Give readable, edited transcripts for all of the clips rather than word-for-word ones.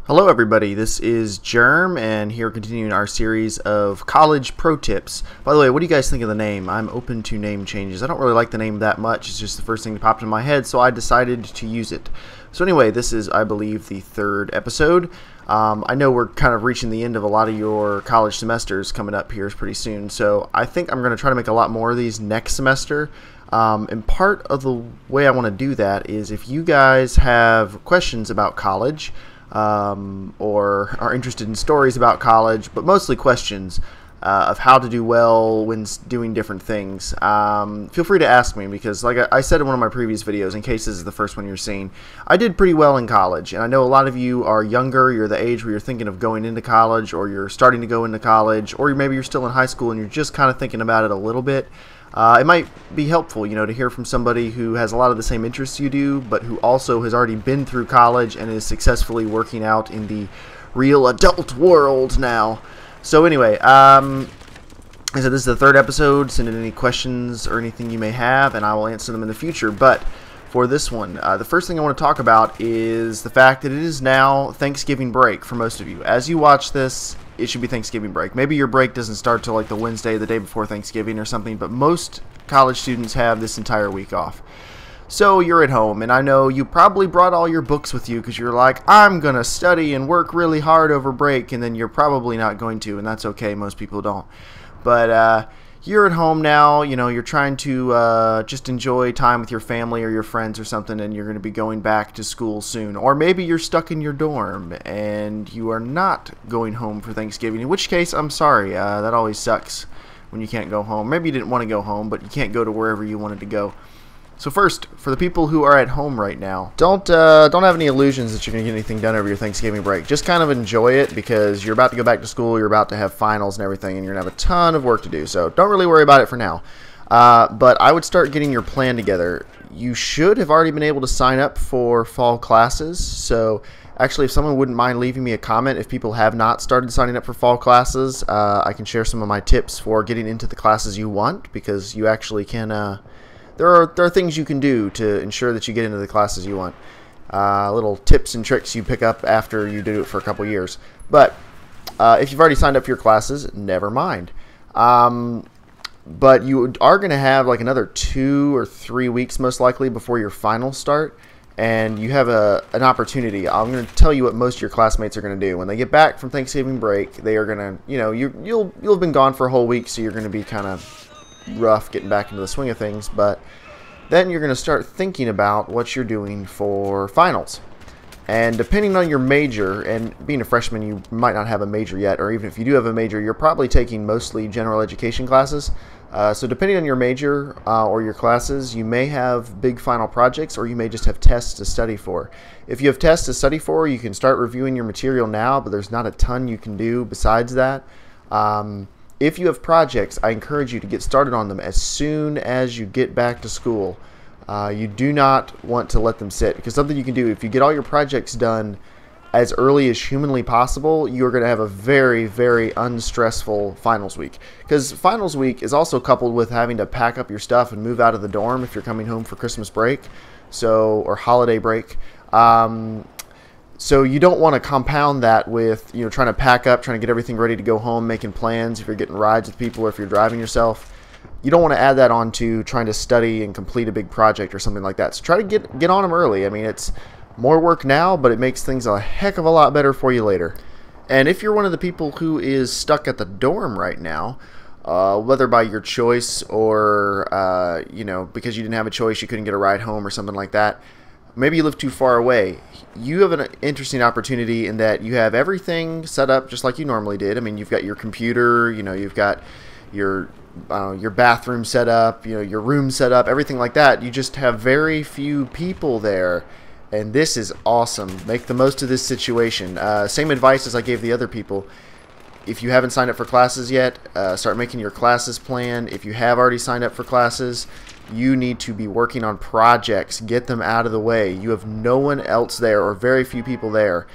Hello everybody, this is Germ, and here continuing our series of college pro tips. By the way, what do you guys think of the name? I'm open to name changes. I don't really like the name that much, it's just the first thing that popped in my head, so I decided to use it. So anyway, this is, I believe, the third episode. I know we're kind of reaching the end of a lot of your college semesters coming up here pretty soon, so I think I'm going to try to make a lot more of these next semester. And part of the way I want to do that is if you guys have questions about college, or are interested in stories about college, but mostly questions of how to do well when doing different things, feel free to ask me, because like I said in one of my previous videos, in case this is the first one you're seeing, I did pretty well in college, and I know a lot of you are younger, you're the age where you're thinking of going into college, or you're starting to go into college, or maybe you're still in high school and you're just kind of thinking about it a little bit. It might be helpful, to hear from somebody who has a lot of the same interests you do, but who also has already been through college and is successfully working out in the real adult world now. So anyway, I said this is the third episode. Send in any questions or anything you may have, and I will answer them in the future. But for this one, the first thing I want to talk about is the fact that it is now Thanksgiving break for most of you. As you watch this, it should be Thanksgiving break. Maybe your break doesn't start till like the Wednesday, the day before Thanksgiving or something, but most college students have this entire week off. So you're at home, and I know you probably brought all your books with you because you're like, I'm going to study and work really hard over break, and then you're probably not going to, and that's okay. Most people don't. But you're at home now, you're trying to just enjoy time with your family or your friends or something, and you're going to be going back to school soon. Or maybe you're stuck in your dorm and you are not going home for Thanksgiving, in which case, I'm sorry, that always sucks when you can't go home. Maybe you didn't want to go home, but you can't go to wherever you wanted to go. So first, for the people who are at home right now, don't have any illusions that you're going to get anything done over your Thanksgiving break. Just kind of enjoy it, because you're about to go back to school, you're about to have finals and everything, and you're going to have a ton of work to do. So don't really worry about it for now. But I would start getting your plan together. You should have already been able to sign up for fall classes. So actually, if someone wouldn't mind leaving me a comment, if people have not started signing up for fall classes, I can share some of my tips for getting into the classes you want, because you actually can... There are things you can do to ensure that you get into the classes you want. Little tips and tricks you pick up after you do it for a couple years. But if you've already signed up for your classes, never mind. But you are going to have like another 2 or 3 weeks most likely before your finals start. And you have an opportunity. I'm going to tell you what most of your classmates are going to do. When they get back from Thanksgiving break, they are going to, you'll have been gone for a whole week, so you're going to be kind of rough getting back into the swing of things, but then you're going to start thinking about what you're doing for finals. And depending on your major, and being a freshman, you might not have a major yet, or even if you do have a major, you're probably taking mostly general education classes. So depending on your major or your classes, you may have big final projects, or you may just have tests to study for. If you have tests to study for, you can start reviewing your material now, but there's not a ton you can do besides that. If you have projects, I encourage you to get started on them as soon as you get back to school. You do not want to let them sit, because something you can do, if you get all your projects done as early as humanly possible, you're going to have a very, very unstressful finals week. Because finals week is also coupled with having to pack up your stuff and move out of the dorm if you're coming home for Christmas break, or holiday break. So you don't want to compound that with, trying to pack up, trying to get everything ready to go home, making plans if you're getting rides with people or if you're driving yourself. You don't want to add that on to trying to study and complete a big project or something like that. So try to get on them early. I mean, it's more work now, but it makes things a heck of a lot better for you later. And if you're one of the people who is stuck at the dorm right now, whether by your choice or, because you didn't have a choice, you couldn't get a ride home or something like that, maybe you live too far away, you have an interesting opportunity in that you have everything set up just like you normally did. I mean, you've got your computer, you've got your bathroom set up, your room set up, everything like that. You just have very few people there, and this is awesome. Make the most of this situation. Same advice as I gave the other people. If you haven't signed up for classes yet, start making your classes plan. If you have already signed up for classes, you need to be working on projects. Get them out of the way. You have no one else there, or very few people there.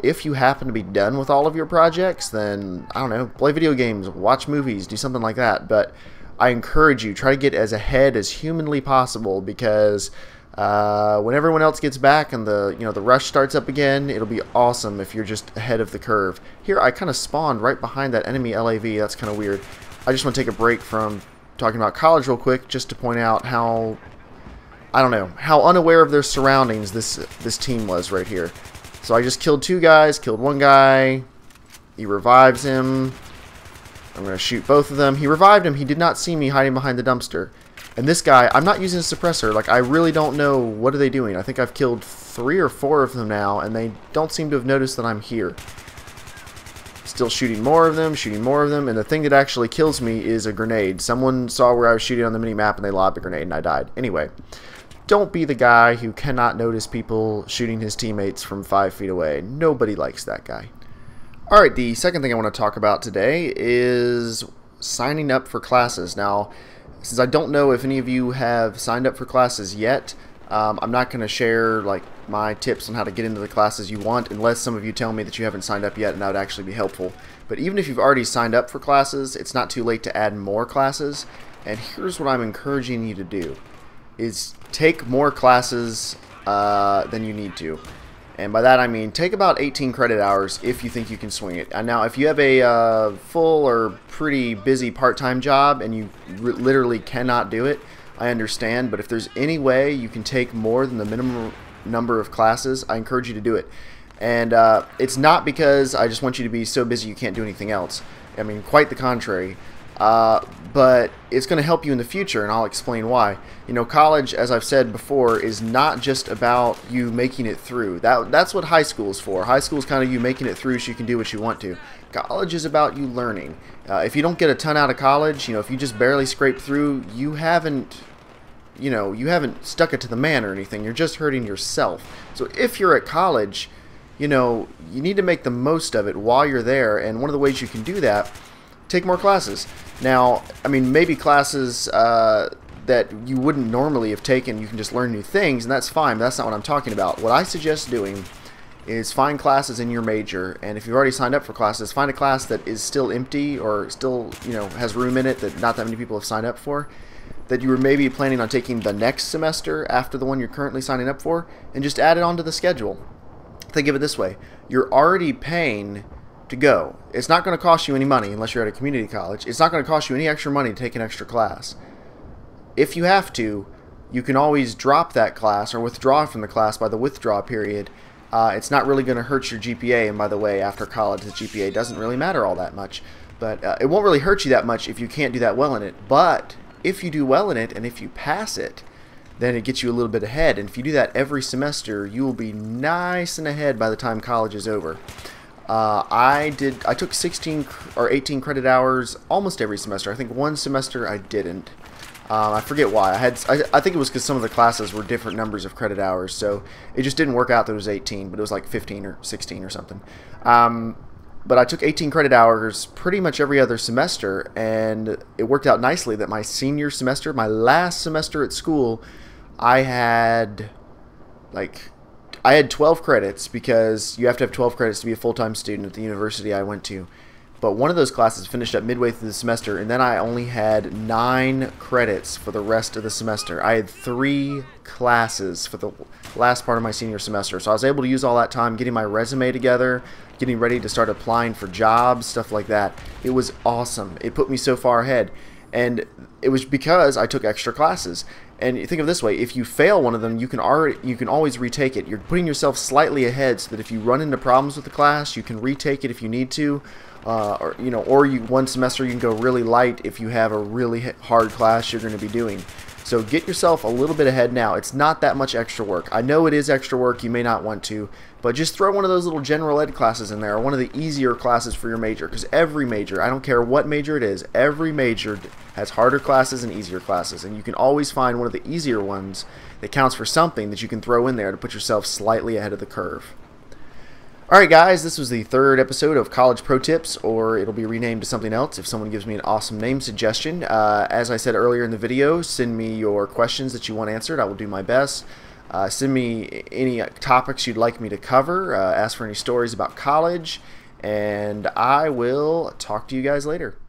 If you happen to be done with all of your projects, then, I don't know, play video games, watch movies, do something like that. But I encourage you, try to get as ahead as humanly possible, because When everyone else gets back and the rush starts up again, it'll be awesome if you're just ahead of the curve. Here, I kind of spawned right behind that enemy LAV. That's kind of weird. I just want to take a break from talking about college real quick, just to point out how, I don't know, how unaware of their surroundings this team was right here. So I just killed 2 guys, killed 1 guy. He revives him. I'm going to shoot both of them. He revived him. He did not see me hiding behind the dumpster. And this guy, I'm not using a suppressor. Like, I really don't know what are they doing. I think I've killed 3 or 4 of them now, and they don't seem to have noticed that I'm here. Still shooting more of them, and the thing that actually kills me is a grenade. Someone saw where I was shooting on the mini-map, and they lobbed a grenade, and I died. Anyway, don't be the guy who cannot notice people shooting his teammates from 5 feet away. Nobody likes that guy. Alright, the second thing I want to talk about today is signing up for classes. Now, since I don't know if any of you have signed up for classes yet, I'm not going to share like my tips on how to get into the classes you want unless some of you tell me that you haven't signed up yet, and that would actually be helpful. But even if you've already signed up for classes, it's not too late to add more classes. And here's what I'm encouraging you to do, is take more classes than you need to. And by that I mean take about 18 credit hours if you think you can swing it. And now if you have a full or pretty busy part-time job and you literally cannot do it, I understand. But if there's any way you can take more than the minimum number of classes, I encourage you to do it. And it's not because I just want you to be so busy you can't do anything else. I mean, quite the contrary. But it's going to help you in the future, and I'll explain why. You know, college, as I've said before, is not just about you making it through. That's what high school is for. High school is kind of you making it through so you can do what you want to. College is about you learning. If you don't get a ton out of college, if you just barely scrape through, you haven't stuck it to the man or anything. You're just hurting yourself. So if you're at college, you need to make the most of it while you're there, and one of the ways you can do that, take more classes. Now, I mean, maybe classes that you wouldn't normally have taken, you can just learn new things, and that's fine, but that's not what I'm talking about. What I suggest doing is find classes in your major, and if you've already signed up for classes, find a class that is still empty or still, has room in it that not that many people have signed up for, that you were maybe planning on taking the next semester after the one you're currently signing up for, and just add it onto the schedule. Think of it this way. You're already paying to go. It's not going to cost you any money unless you're at a community college. It's not going to cost you any extra money to take an extra class. If you have to, you can always drop that class or withdraw from the class by the withdraw period. It's not really going to hurt your GPA, and by the way, after college the GPA doesn't really matter all that much. But it won't really hurt you that much if you can't do that well in it. But if you do well in it and if you pass it, then it gets you a little bit ahead. And if you do that every semester, you will be nice and ahead by the time college is over. I took 16 or 18 credit hours almost every semester. I think one semester I didn't. I forget why. I think it was because some of the classes were different numbers of credit hours, so it just didn't work out that it was 18, but it was like 15 or 16 or something. But I took 18 credit hours pretty much every other semester, and it worked out nicely that my senior semester, my last semester at school, I had 12 credits, because you have to have 12 credits to be a full-time student at the university I went to. But one of those classes finished up midway through the semester, and then I only had 9 credits for the rest of the semester. I had 3 classes for the last part of my senior semester. So I was able to use all that time getting my resume together, getting ready to start applying for jobs, stuff like that. It was awesome. It put me so far ahead. And it was because I took extra classes. And you think of it this way, if you fail one of them, you can always retake it. You're putting yourself slightly ahead so that if you run into problems with the class, you can retake it if you need to. One semester you can go really light if you have a really hard class you're going to be doing. So get yourself a little bit ahead now. It's not that much extra work. I know it is extra work. You may not want to, but just throw one of those little general ed classes in there, or one of the easier classes for your major, because every major, I don't care what major it is, every major has harder classes and easier classes, and you can always find one of the easier ones that counts for something that you can throw in there to put yourself slightly ahead of the curve. Alright guys, this was the 3rd episode of College Pro Tips, or it'll be renamed to something else if someone gives me an awesome name suggestion. As I said earlier in the video, send me your questions that you want answered. I will do my best. Send me any topics you'd like me to cover. Ask for any stories about college, and I will talk to you guys later.